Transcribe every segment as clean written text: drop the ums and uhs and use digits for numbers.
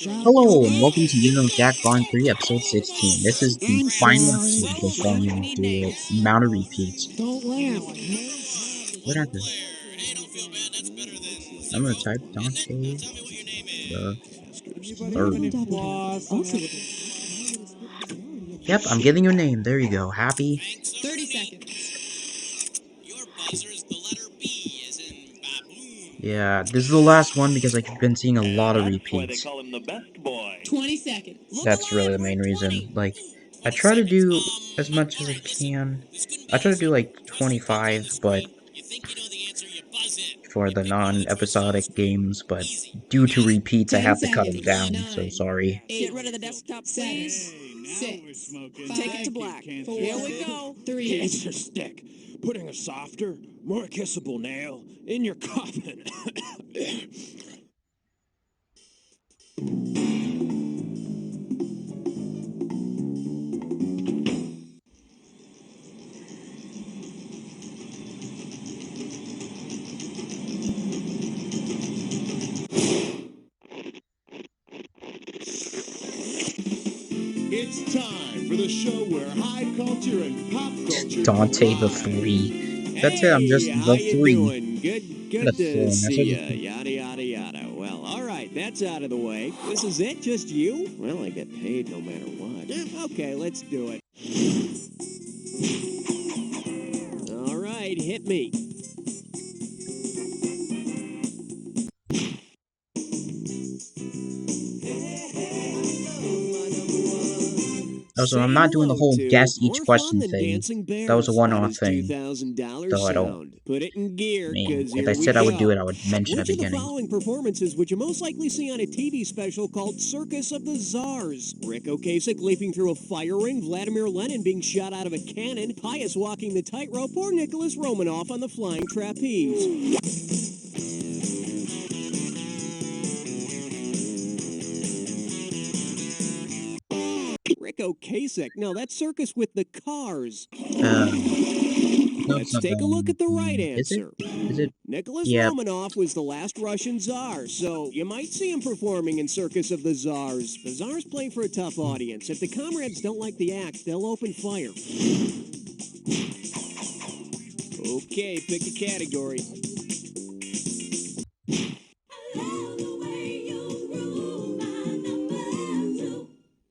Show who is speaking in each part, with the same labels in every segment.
Speaker 1: Hello, and welcome to Jack Volume 3, Episode 16. This is the final episode of going through the amount of repeats.
Speaker 2: Don't laugh.
Speaker 1: What happened? I'm gonna type Dante the third. Yep, I'm giving you a name. There you go. Happy.
Speaker 2: 30 seconds.
Speaker 1: Yeah, this is the last one because I've been seeing a lot of repeats.
Speaker 2: 20 seconds.
Speaker 1: That's really the main reason. Like, I try to do as much as I can. I try to do like 25, but for the non-episodic games, but due to repeats, I have to cut them down, so sorry.
Speaker 3: Get rid of the desktop, please.
Speaker 2: 6.
Speaker 3: Take it to black.
Speaker 2: 4.
Speaker 3: Here we go.
Speaker 2: 3.
Speaker 4: It's your stick. Putting a softer, more kissable nail in your coffin.
Speaker 5: It's time for the show where high culture and pop culture
Speaker 1: Dante the
Speaker 5: collide.
Speaker 1: 3. That's it, I'm just
Speaker 3: How
Speaker 1: the
Speaker 3: you
Speaker 1: 3.
Speaker 3: doing? Good
Speaker 1: That's
Speaker 3: to
Speaker 1: cool,
Speaker 3: see
Speaker 1: that's
Speaker 3: ya. Yada, yada, yada. Well, all right, that's out of the way. This is it? Just you? Well, I get paid no matter what. Okay, let's do it. All right, hit me.
Speaker 1: Also, I'm not doing the whole guess each question thing. That was a one-off thing. So I don't.
Speaker 3: Put it in gear,
Speaker 1: Man,
Speaker 3: 'cause
Speaker 1: if
Speaker 3: here
Speaker 1: I
Speaker 3: we
Speaker 1: said I would
Speaker 3: go.
Speaker 1: do it, I would mention at
Speaker 3: Which
Speaker 1: the
Speaker 3: of the
Speaker 1: beginning.
Speaker 3: following performances would you most likely see on a TV special called Circus of the Czars? Rick Ocasek leaping through a fire ring, Vladimir Lenin being shot out of a cannon, Pius walking the tightrope, or Nicholas Romanoff on the flying trapeze? Rick Ocasek. No, that's Circus with the Cars.
Speaker 1: No,
Speaker 3: Let's take a look at the right answer.
Speaker 1: Is it?
Speaker 3: Nicholas
Speaker 1: Yep.
Speaker 3: Romanov was the last Russian Tsar, so you might see him performing in Circus of the Czars. The Tsars play for a tough audience. If the comrades don't like the act, they'll open fire. Okay, pick a category.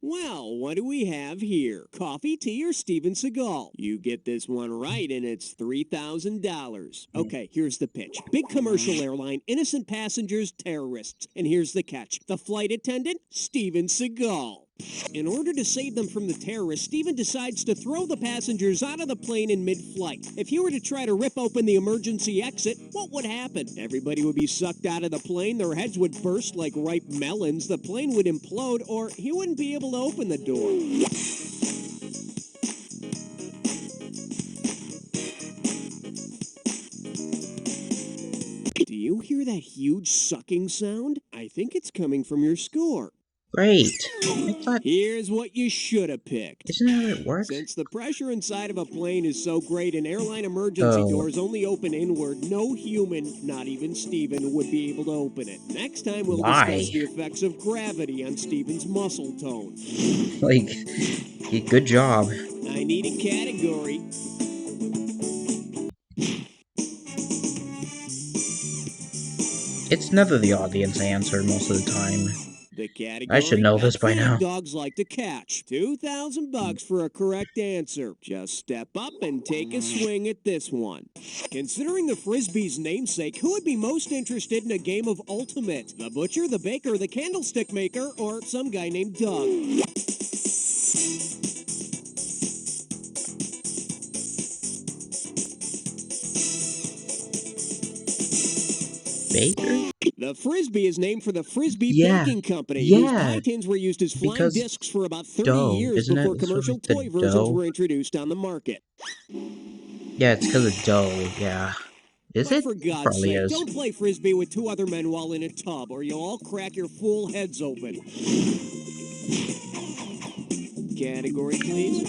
Speaker 3: Well, what do we have here? Coffee, tea, or Steven Seagal? You get this one right, and it's $3,000. Okay, here's the pitch. Big commercial airline, innocent passengers, terrorists. And here's the catch. The flight attendant, Steven Seagal. In order to save them from the terrorists, Steven decides to throw the passengers out of the plane in mid-flight. If he were to try to rip open the emergency exit, what would happen? Everybody would be sucked out of the plane, their heads would burst like ripe melons, the plane would implode, or he wouldn't be able to open the door. Do you hear that huge sucking sound? I think it's coming from your score.
Speaker 1: Great. I thought,
Speaker 3: Here's what you should have picked.
Speaker 1: isn't that how it works?
Speaker 3: Since the pressure inside of a plane is so great and airline emergency doors only open inward, no human, not even Steven, would be able to open it. Next time we'll
Speaker 1: Why?
Speaker 3: discuss the effects of gravity on Steven's muscle tone.
Speaker 1: Like, good job.
Speaker 3: I need a category.
Speaker 1: It's never the audience answer most of the time.
Speaker 3: The category
Speaker 1: I should know this by
Speaker 3: that
Speaker 1: now.
Speaker 3: dogs like to catch. $2,000 for a correct answer. Just step up and take a swing at this one. Considering the Frisbee's namesake, who would be most interested in a game of Ultimate? The butcher, the baker, the candlestick maker, or some guy named Doug?
Speaker 1: Baker?
Speaker 3: The Frisbee is named for the Frisbee
Speaker 1: Yeah.
Speaker 3: Baking Company,
Speaker 1: Yeah.
Speaker 3: whose pie tins were used as flying
Speaker 1: Because
Speaker 3: discs for about 30
Speaker 1: dough,
Speaker 3: years
Speaker 1: isn't it?
Speaker 3: before
Speaker 1: It's
Speaker 3: commercial
Speaker 1: sort of
Speaker 3: toy
Speaker 1: the
Speaker 3: versions
Speaker 1: dough.
Speaker 3: were introduced on the market.
Speaker 1: Yeah, it's because of dough, yeah. Is
Speaker 3: But
Speaker 1: it?
Speaker 3: for God's
Speaker 1: Probably
Speaker 3: sake,
Speaker 1: is.
Speaker 3: don't play Frisbee with two other men while in a tub, or you'll all crack your fool heads open. Category, please.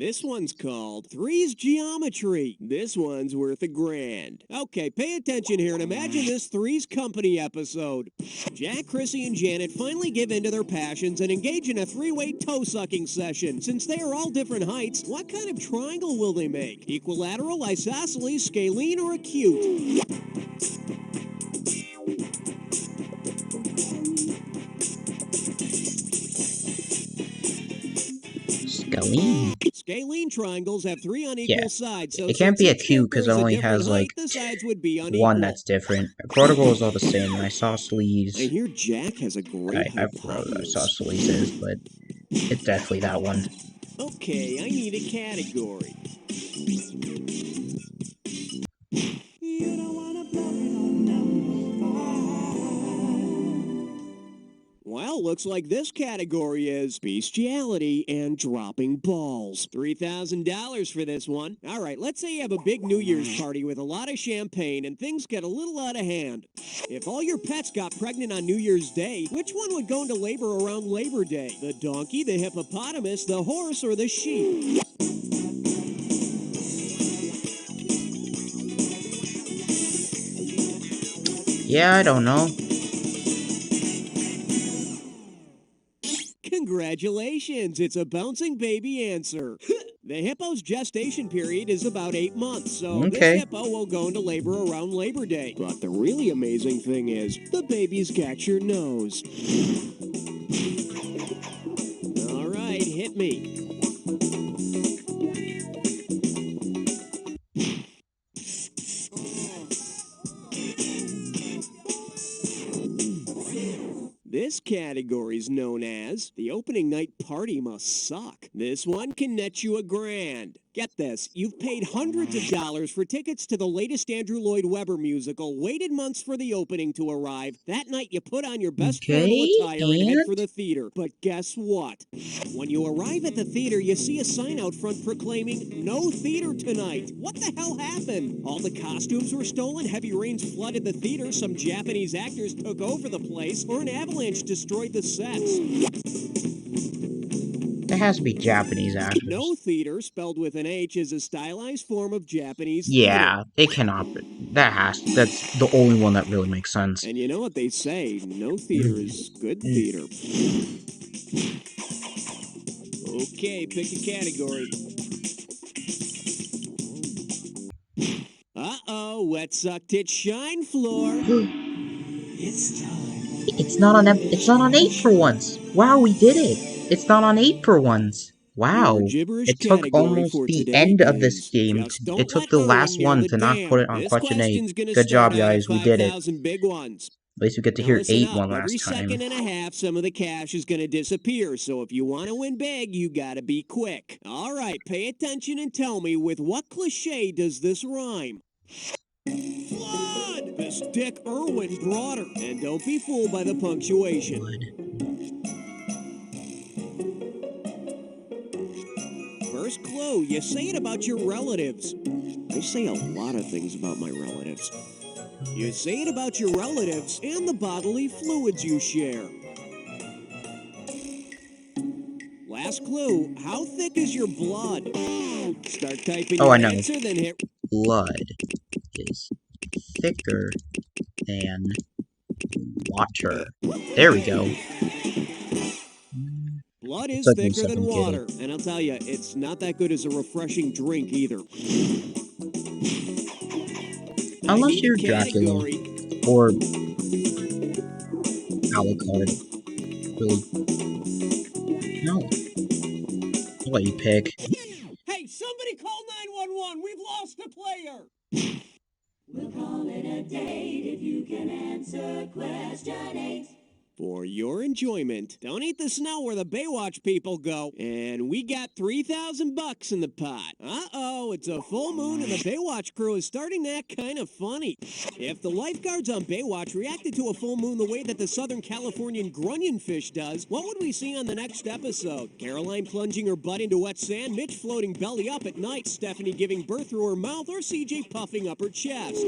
Speaker 3: This one's called Three's Geometry. This one's worth $1,000. Okay, pay attention here and imagine this Three's Company episode. Jack, Chrissy, and Janet finally give in to their passions and engage in a three-way toe-sucking session. Since they are all different heights, what kind of triangle will they make? Equilateral, isosceles, scalene, or acute?
Speaker 1: Scalene.
Speaker 3: Scalene triangles have 3 unequal sides, so
Speaker 1: It can't be
Speaker 3: since each
Speaker 1: acute because it
Speaker 3: character is a
Speaker 1: only
Speaker 3: different
Speaker 1: has like
Speaker 3: height, the sides would be unequal.
Speaker 1: one that's different. Cortical is all the same, and isosceles.
Speaker 3: I hear Jack has a great
Speaker 1: I forgot what isosceles is, but it's definitely that one.
Speaker 3: Okay, I need a category. Well, looks like this category is bestiality and dropping balls. $3,000 for this one. All right, let's say you have a big New Year's party with a lot of champagne and things get a little out of hand. If all your pets got pregnant on New Year's Day, which one would go into labor around Labor Day? The donkey, the hippopotamus, the horse, or the sheep?
Speaker 1: Yeah, I don't know.
Speaker 3: Congratulations, it's a bouncing baby answer. The hippo's gestation period is about 8 months, so this hippo will go into labor around Labor Day. But the really amazing thing is, the babies got your nose. All right, hit me. This category is known as the opening night party must suck. This one can net you $1,000. Get this, you've paid hundreds of dollars for tickets to the latest Andrew Lloyd Webber musical, waited months for the opening to arrive. That night you put on your best formal attire and head for the theater. But guess what? When you arrive at the theater, you see a sign out front proclaiming, "No theater tonight." What the hell happened? All the costumes were stolen, heavy rains flooded the theater, some Japanese actors took over the place, or an avalanche destroyed the sets.
Speaker 1: There has to be Japanese actors.
Speaker 3: No theater, spelled with an H, is a stylized form of Japanese
Speaker 1: Yeah, it cannot be. That's the only one that really makes sense.
Speaker 3: And you know what they say, no theater is good theater. Okay, pick a category. Uh-oh, wet suck tit shine floor. It's time.
Speaker 1: It's not on 8 for once. Wow, we did it. It's not on 8 for once. Wow. It took almost the end of this game. It took the last one to not put it on question 8. Good job, guys. We did it. At least we get to hear 8 one last time.
Speaker 3: Every second and a half, some of the cash is going to disappear. So if you want to win big, you got to be quick. All right, pay attention and tell me, with what cliche does this rhyme? Flood! This Dick Irwin brought her. And don't be fooled by the punctuation. First clue, you say it about your relatives. I say a lot of things about my relatives. You say it about your relatives and the bodily fluids you share. Last clue, how thick is your blood? Start typing your answer, then hit...
Speaker 1: Blood is thicker than water. There we go.
Speaker 3: Blood is thicker than water, and I'll tell you, it's not that good as a refreshing drink either.
Speaker 1: Unless you're Dracula or Alucard. Really. No. I'll let you pick.
Speaker 3: Hey, somebody call 911! We've lost a player!
Speaker 6: We'll call it a date if you can answer question 8.
Speaker 3: For your enjoyment, don't eat the snow where the Baywatch people go. And we got $3,000 in the pot. Uh-oh, it's a full moon and the Baywatch crew is starting to act kind of funny. If the lifeguards on Baywatch reacted to a full moon the way that the Southern Californian grunion fish does, what would we see on the next episode? Caroline plunging her butt into wet sand, Mitch floating belly up at night, Stephanie giving birth through her mouth, or CJ puffing up her chest?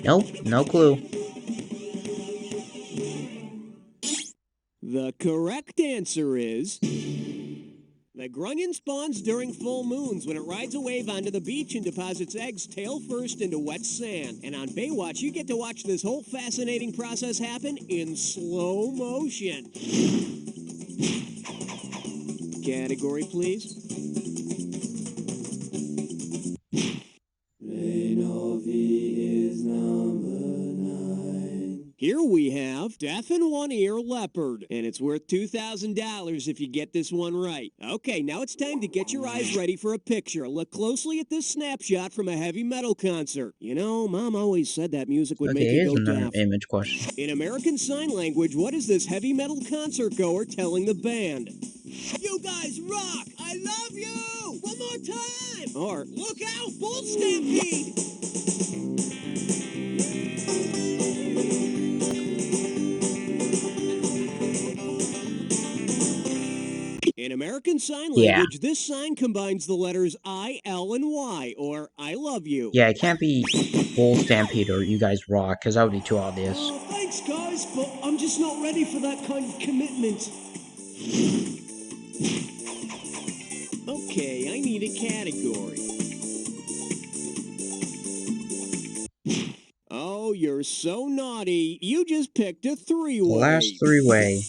Speaker 1: Nope, no clue.
Speaker 3: The correct answer is... The grunion spawns during full moons when it rides a wave onto the beach and deposits eggs tail first into wet sand. And on Baywatch, you get to watch this whole fascinating process happen in slow motion. Category, please. Here we have Deaf and One-Ear Leopard, and it's worth $2,000 if you get this one right. Okay, now it's time to get your eyes ready for a picture. Look closely at this snapshot from a heavy metal concert. You know, Mom always said that music would make you
Speaker 1: here's
Speaker 3: go
Speaker 1: another
Speaker 3: deaf.
Speaker 1: image question.
Speaker 3: In American Sign Language, what is this heavy metal concert goer telling the band? You guys rock! I love you! One more time! Or, look out! Bull stampede! In American Sign Language, this sign combines the letters I, L, and Y, or I love you.
Speaker 1: Yeah, it can't be Bull Stampede or You Guys Rock, because that would be too obvious.
Speaker 3: Thanks, guys, but I'm just not ready for that kind of commitment. Okay, I need a category. Oh, you're so naughty. You just picked a three-way.
Speaker 1: The last three-way.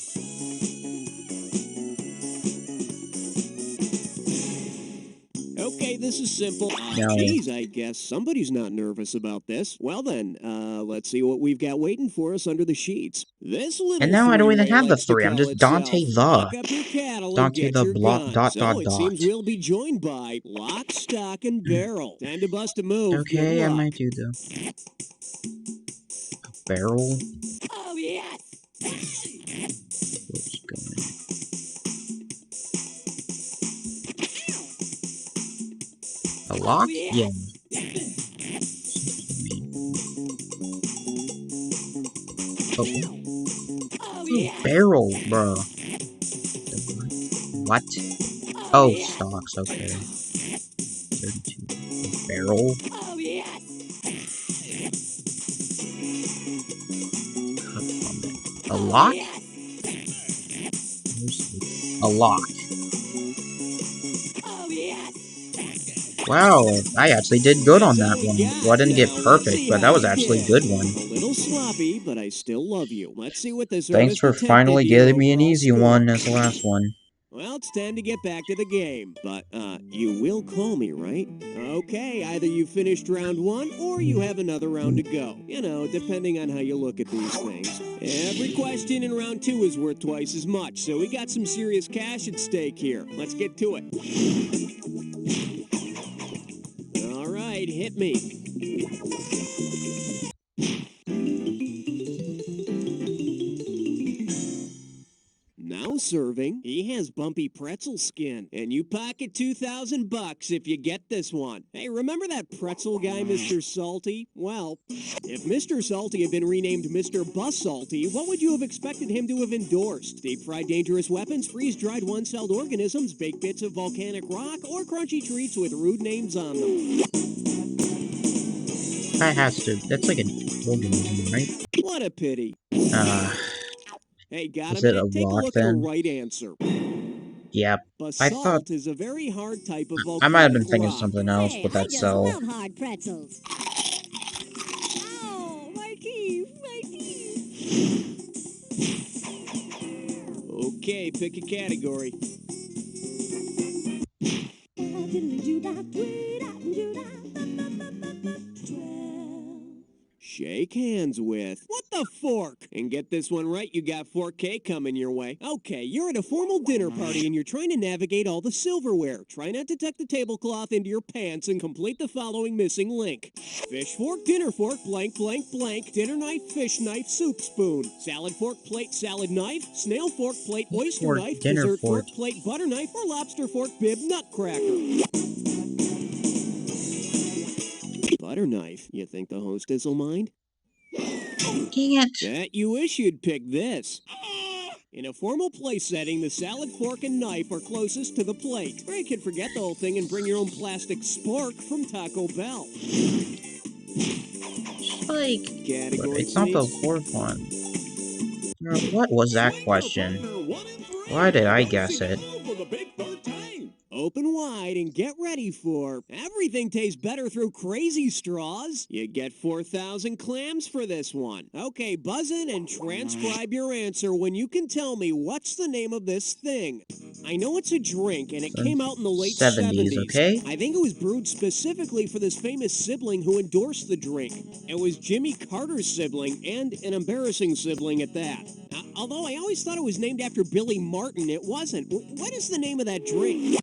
Speaker 3: Okay, this is simple.
Speaker 1: No.
Speaker 3: Geez, I guess somebody's not nervous about this. Well then, let's see what we've got waiting for us under the sheets. This little
Speaker 1: And now I don't even
Speaker 3: three-way
Speaker 1: have the
Speaker 3: likes to
Speaker 1: three. I'm
Speaker 3: call
Speaker 1: just Dante
Speaker 3: itself,
Speaker 1: the.
Speaker 3: Lock up your cattle and
Speaker 1: Dante
Speaker 3: get
Speaker 1: the
Speaker 3: your
Speaker 1: block
Speaker 3: guns.
Speaker 1: dot
Speaker 3: It
Speaker 1: dot.
Speaker 3: seems we'll be joined by Lock, Stock, and Barrel. Time to bust a move.
Speaker 1: Okay,
Speaker 3: Good
Speaker 1: I
Speaker 3: luck.
Speaker 1: might do the barrel.
Speaker 6: Oh, yes!
Speaker 1: A lock? Yeah.
Speaker 6: Oh, yes!
Speaker 1: Barrel, bro. What? Oh, stocks, okay. 32. Barrel?
Speaker 6: Oh, yes!
Speaker 1: A lock? A lock.
Speaker 6: Oh, yes!
Speaker 1: Wow, I actually did good on that one. Well, I didn't get perfect, but that was actually a good one.
Speaker 3: A little sloppy, but I still love you. Let's see what this
Speaker 1: Thanks for finally giving me an easy one as the last one.
Speaker 3: Well, it's time to get back to the game. But, you will call me, right? Okay, either you finished round one, or you have another round to go. You know, depending on how you look at these things. Every question in round two is worth twice as much, so we got some serious cash at stake here. Let's get to it. All right, hit me. Now serving, he has bumpy pretzel skin, and you pocket $2,000 if you get this one. Hey, remember that pretzel guy, Mr. Salty? Well, if Mr. Salty had been renamed Mr. Bus Salty, what would you have expected him to have endorsed? Deep-fried dangerous weapons, freeze-dried one-celled organisms, baked bits of volcanic rock, or crunchy treats with rude names on them?
Speaker 1: That has to. That's like an organism, right?
Speaker 3: What a pity. Hey, got
Speaker 1: Is
Speaker 3: a
Speaker 1: it
Speaker 3: minute?
Speaker 1: a
Speaker 3: Take a
Speaker 1: rock
Speaker 3: look
Speaker 1: then?
Speaker 3: at the right answer.
Speaker 1: Yep. I thought
Speaker 3: Basalt is a very hard type of volcanic
Speaker 1: I might have been thinking
Speaker 3: rock.
Speaker 1: something else with that cell.
Speaker 6: I just love hard pretzels. Ow, my teeth, my teeth.
Speaker 3: Okay, pick a category. Shake hands with. What the fork? And get this one right, you got 4K coming your way. Okay, you're at a formal dinner party and you're trying to navigate all the silverware. Try not to tuck the tablecloth into your pants and complete the following missing link. Fish fork, dinner fork, blank, blank, blank, dinner knife, fish knife, soup spoon. Salad fork, plate, salad knife, snail fork, plate, oyster
Speaker 1: Fork,
Speaker 3: knife,
Speaker 1: dinner
Speaker 3: dessert fork,
Speaker 1: fork.
Speaker 3: plate, butter knife, or lobster fork, bib, nutcracker. Butter knife. You think the hostess will mind?
Speaker 1: Dang it.
Speaker 3: Bet you wish you'd pick this. In a formal place setting, the salad fork and knife are closest to the plate. Or you could forget the whole thing and bring your own plastic spork from Taco Bell.
Speaker 1: Like,
Speaker 3: Category,
Speaker 1: it's not the
Speaker 3: please.
Speaker 1: fourth one. What was that question? Why did I guess it?
Speaker 5: For the big 13.
Speaker 3: Open wide and get ready for everything tastes better through crazy straws. You get 4,000 clams for this one. Okay, buzz in and transcribe your answer when you can tell me what's the name of this thing. I know it's a drink and it came out in the late
Speaker 1: 70s, okay?
Speaker 3: I think it was brewed specifically for this famous sibling who endorsed the drink. It was Jimmy Carter's sibling and an embarrassing sibling at that. Although I always thought it was named after Billy Martin, it wasn't. What is the name of that drink?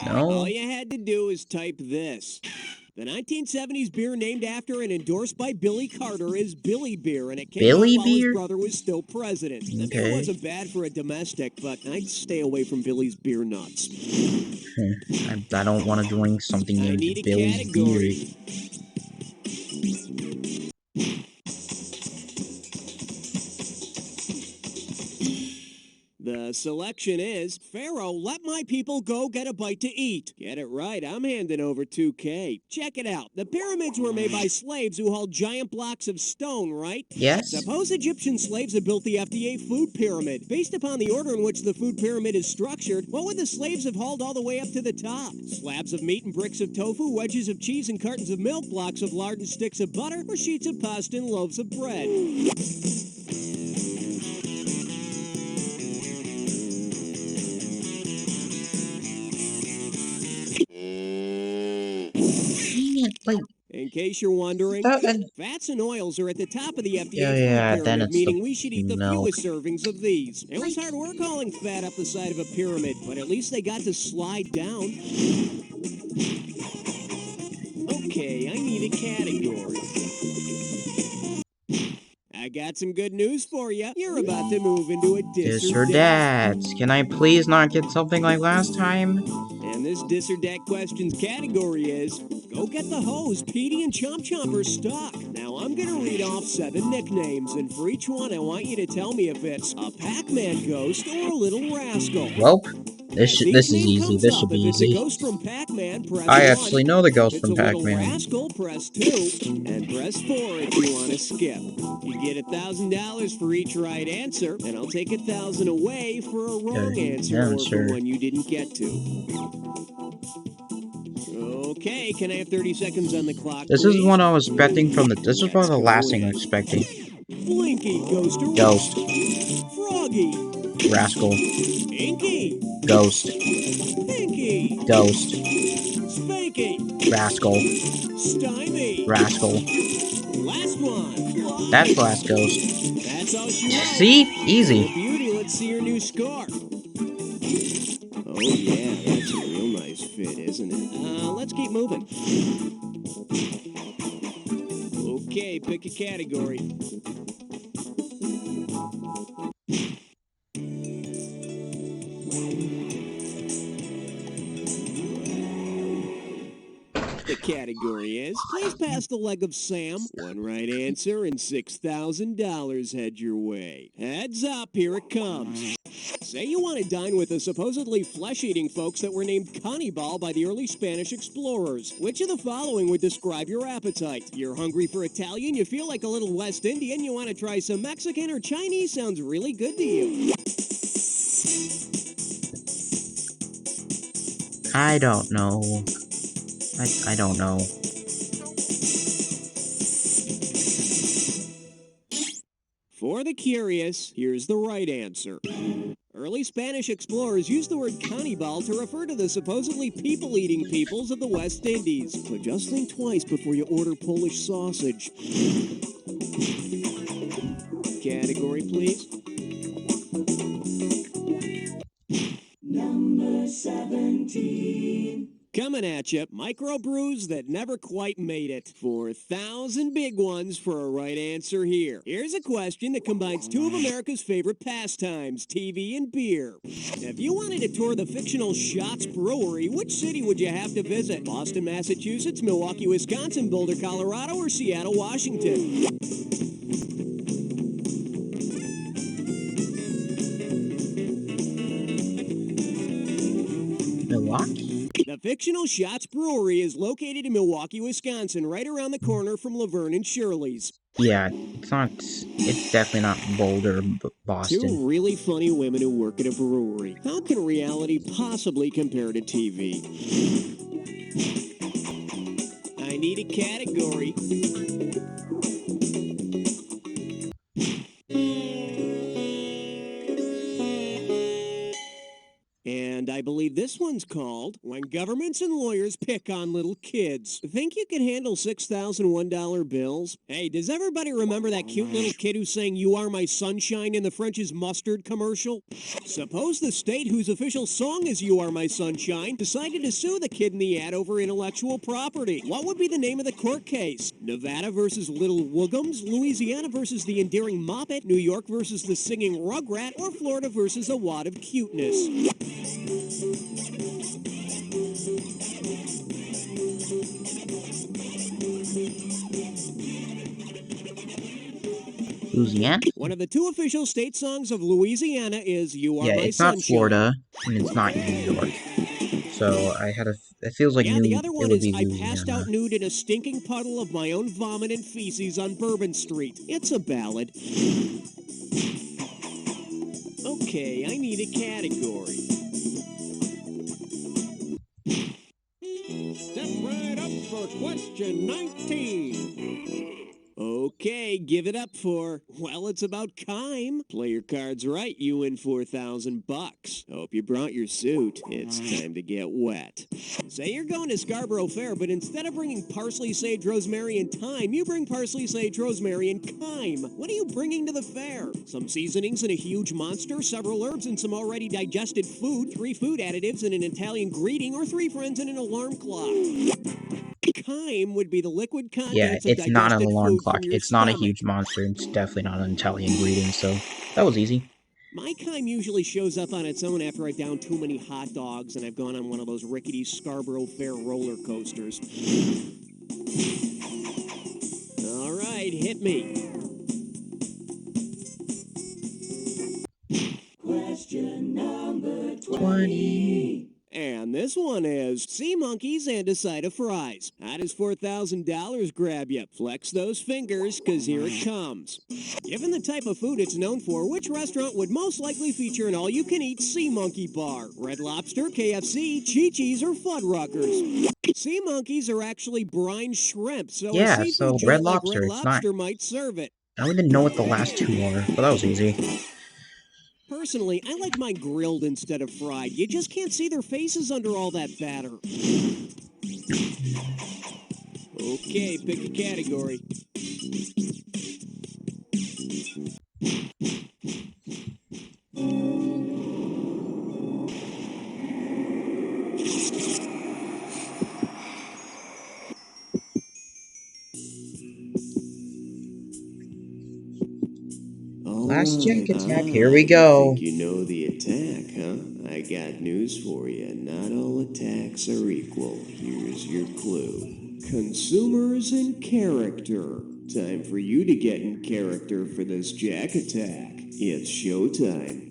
Speaker 1: No?
Speaker 3: All you had to do is type this. The 1970s beer named after and endorsed by Billy Carter is Billy Beer, and it came
Speaker 1: Billy
Speaker 3: out while
Speaker 1: Beer?
Speaker 3: his brother was still president. The beer
Speaker 1: Okay.
Speaker 3: wasn't bad for a domestic, but I'd stay away from Billy's beer nuts.
Speaker 1: I don't want to drink something
Speaker 3: I
Speaker 1: named
Speaker 3: need a
Speaker 1: Billy's
Speaker 3: category.
Speaker 1: Beer.
Speaker 3: The selection is, Pharaoh, let my people go get a bite to eat. Get it right, I'm handing over 2K. Check it out. The pyramids were made by slaves who hauled giant blocks of stone, right?
Speaker 1: Yes?
Speaker 3: Suppose Egyptian slaves had built the FDA food pyramid. Based upon the order in which the food pyramid is structured, what would the slaves have hauled all the way up to the top? Slabs of meat and bricks of tofu, wedges of cheese and cartons of milk, blocks of lard and sticks of butter, or sheets of pasta and loaves of bread?
Speaker 1: Dang it, like,
Speaker 3: In case you're wondering, fats and oils are at the top of the FDA
Speaker 1: Yeah,
Speaker 3: food
Speaker 1: then
Speaker 3: pyramid,
Speaker 1: it's the
Speaker 3: meaning we should eat the
Speaker 1: milk.
Speaker 3: fewest servings of these. It was hard work hauling fat up the side of a pyramid, but at least they got to slide down. Okay, I need a category. I got some good news for you. You're about to move into a
Speaker 1: Dis or dats. Can I please not get something like last time?
Speaker 3: And this dis or dat questions category is, go get the hose, Petey and Chomp Chomp are stuck. Now I'm gonna read off 7 nicknames, and for each one I want you to tell me if it's a Pac-Man ghost or a little rascal.
Speaker 1: Well, this
Speaker 3: As each
Speaker 1: is
Speaker 3: name
Speaker 1: easy.
Speaker 3: comes
Speaker 1: This
Speaker 3: up,
Speaker 1: should be
Speaker 3: if it's a
Speaker 1: easy.
Speaker 3: ghost from Pac-Man, press
Speaker 1: I
Speaker 3: 1.
Speaker 1: actually know the
Speaker 3: If
Speaker 1: ghost
Speaker 3: it's
Speaker 1: from
Speaker 3: a little
Speaker 1: Pac-Man.
Speaker 3: rascal, press 2. And press 4 if you want to skip. You get $1,000 for each right answer, and I'll take 1,000 away for a wrong answer or for one you didn't get to. Okay, can I have 30 seconds on the clock,
Speaker 1: This
Speaker 3: please?
Speaker 1: is what I was expecting from the. This is
Speaker 3: Let's
Speaker 1: probably the
Speaker 3: go
Speaker 1: last thing
Speaker 3: in.
Speaker 1: I'm expecting.
Speaker 3: Blinky, ghost or
Speaker 1: Ghost.
Speaker 3: Froggy,
Speaker 1: Rascal.
Speaker 3: Inky,
Speaker 1: Ghost.
Speaker 3: Pinky,
Speaker 1: Ghost.
Speaker 3: Spanky,
Speaker 1: Rascal.
Speaker 3: Stymie.
Speaker 1: Rascal.
Speaker 3: Last one.
Speaker 1: That's the last ghost.
Speaker 3: That's all she wrote.
Speaker 1: See? Easy.
Speaker 3: Well, beauty, let's see your new score. Oh yeah, that's a real nice fit, isn't it? Let's keep moving. Okay, pick a category. The category is, please pass the leg of Sam. One right answer and $6,000 head your way. Heads up, here it comes. Say you want to dine with the supposedly flesh-eating folks that were named Cannibal by the early Spanish explorers. Which of the following would describe your appetite? You're hungry for Italian, you feel like a little West Indian, you want to try some Mexican, or Chinese sounds really good to you?
Speaker 1: I don't know. I don't know.
Speaker 3: For the curious, here's the right answer. Early Spanish explorers used the word cannibal to refer to the supposedly people-eating peoples of the West Indies. So just think twice before you order Polish sausage. Category, please.
Speaker 6: Number 17.
Speaker 3: Coming at you, microbrews that never quite made it. 4,000 big ones for a right answer here. Here's a question that combines two of America's favorite pastimes, TV and beer. If you wanted to tour the fictional Schatz Brewery, which city would you have to visit? Boston, Massachusetts, Milwaukee, Wisconsin, Boulder, Colorado, or Seattle, Washington?
Speaker 1: Milwaukee?
Speaker 3: The fictional Schatz Brewery is located in Milwaukee, Wisconsin, right around the corner from Laverne and Shirley's.
Speaker 1: Yeah, it's definitely not Boulder, Boston.
Speaker 3: Two really funny women who work at a brewery. How can reality possibly compare to TV? I need a category. And I believe this one's called When Governments and Lawyers Pick on Little Kids. Think you can handle $6,001 bills? Hey, does everybody remember that cute little kid who sang You Are My Sunshine in the French's Mustard commercial? Suppose the state whose official song is You Are My Sunshine decided to sue the kid in the ad over intellectual property. What would be the name of the court case? Nevada versus Little Woogums, Louisiana versus the endearing Moppet, New York versus the singing Rugrat, or Florida versus a wad of cuteness?
Speaker 1: Louisiana?
Speaker 3: One of the two official state songs of Louisiana is You Are
Speaker 1: Yeah,
Speaker 3: My
Speaker 1: it's not
Speaker 3: Sunshine.
Speaker 1: Florida, and it's not New York. So it feels like
Speaker 3: the other
Speaker 1: it
Speaker 3: one
Speaker 1: would
Speaker 3: is
Speaker 1: be
Speaker 3: I passed
Speaker 1: Louisiana.
Speaker 3: out nude in a stinking puddle of my own vomit and feces on Bourbon Street. It's a ballad. Okay, I need a category.
Speaker 4: Step right up for question 19.
Speaker 3: Okay, give it up for, well, it's about Kime. Play your cards right, you win $4,000. Hope you brought your suit. It's time to get wet. Say you're going to Scarborough Fair, but instead of bringing parsley, sage, rosemary, and thyme, you bring parsley, sage, rosemary, and Kime. What are you bringing to the fair? Some seasonings and a huge monster, several herbs and some already digested food, 3 food additives and an Italian greeting, or 3 friends and an alarm clock. Kime would be the liquid contents
Speaker 1: Yeah,
Speaker 3: of
Speaker 1: it's not an
Speaker 3: digested
Speaker 1: alarm
Speaker 3: food
Speaker 1: clock.
Speaker 3: from your
Speaker 1: It's not a
Speaker 3: stomach.
Speaker 1: huge monster. It's definitely not an Italian greeting, so that was easy.
Speaker 3: My Kime usually shows up on its own after I down too many hot dogs and I've gone on one of those rickety Scarborough Fair roller coasters. All right, hit me.
Speaker 6: Question number 20.
Speaker 3: And this one is sea monkeys and a side of fries. How does $4,000 grab you? Flex those fingers, because here it comes. Given the type of food it's known for, which restaurant would most likely feature an all-you-can-eat sea monkey bar? Red Lobster, KFC, Chi-Chi's, or Fuddruckers? Sea monkeys are actually brine shrimp, so
Speaker 1: Yeah,
Speaker 3: a seafood
Speaker 1: so
Speaker 3: joint
Speaker 1: Red
Speaker 3: like
Speaker 1: Lobster,
Speaker 3: Red
Speaker 1: it's not...
Speaker 3: Lobster might serve it.
Speaker 1: I don't even know what the last two are, but that was easy.
Speaker 3: Personally, I like mine grilled instead of fried. You just can't see their faces under all that batter. Okay, pick a category.
Speaker 1: Last Jack attack, here we go.
Speaker 3: Think you know the attack, huh? I got news for you. Not all attacks are equal. Here's your clue. Consumers in character. Time for you to get in character for this Jack attack. It's showtime.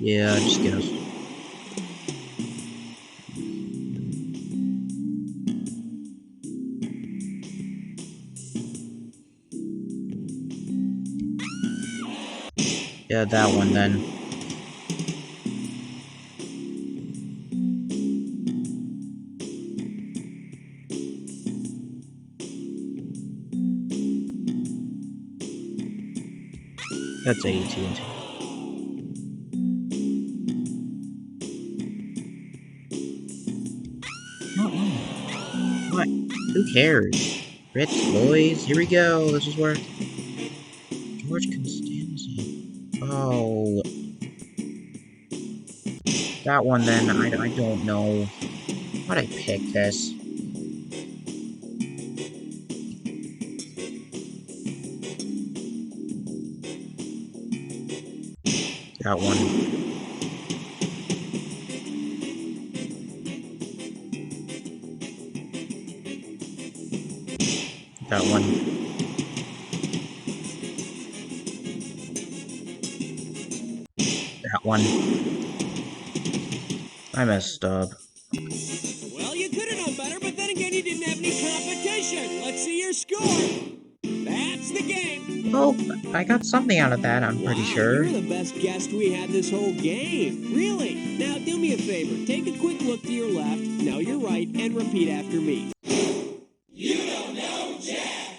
Speaker 1: Yeah, just guess. Yeah, that one then. That's AT&T. What? Who cares? Ritz, boys, here we go. This is where George Costanza. Oh, that one then. I don't know. Why'd I pick this? That one. That one. that one. I messed up.
Speaker 3: Well, you could have done better, but then again, you didn't have any competition. Let's see your score. That's the game.
Speaker 1: Well, I got something out of that, I'm pretty sure.
Speaker 3: You're the best guest we had this whole game. Really? Now, do me a favor. Take a quick look to your left, now your right, and repeat after me.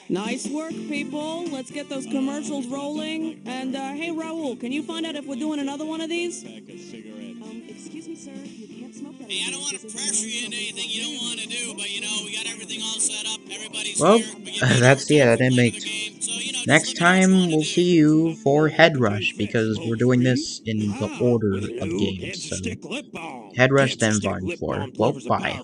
Speaker 7: Nice work, people. Let's get those commercials rolling. And, hey, Raul, can you find out if we're doing another one of these?
Speaker 6: Excuse me, sir. You can't smoke that.
Speaker 8: Hey, I don't want to pressure you into anything you don't want to do, but we got everything all set up. Everybody's
Speaker 1: Well,
Speaker 8: here.
Speaker 1: that's the end. That makes... Next time, we'll see you for Head Rush, because we're doing this in the order of games, so... Head Rush, then Vine 4. Well, bye.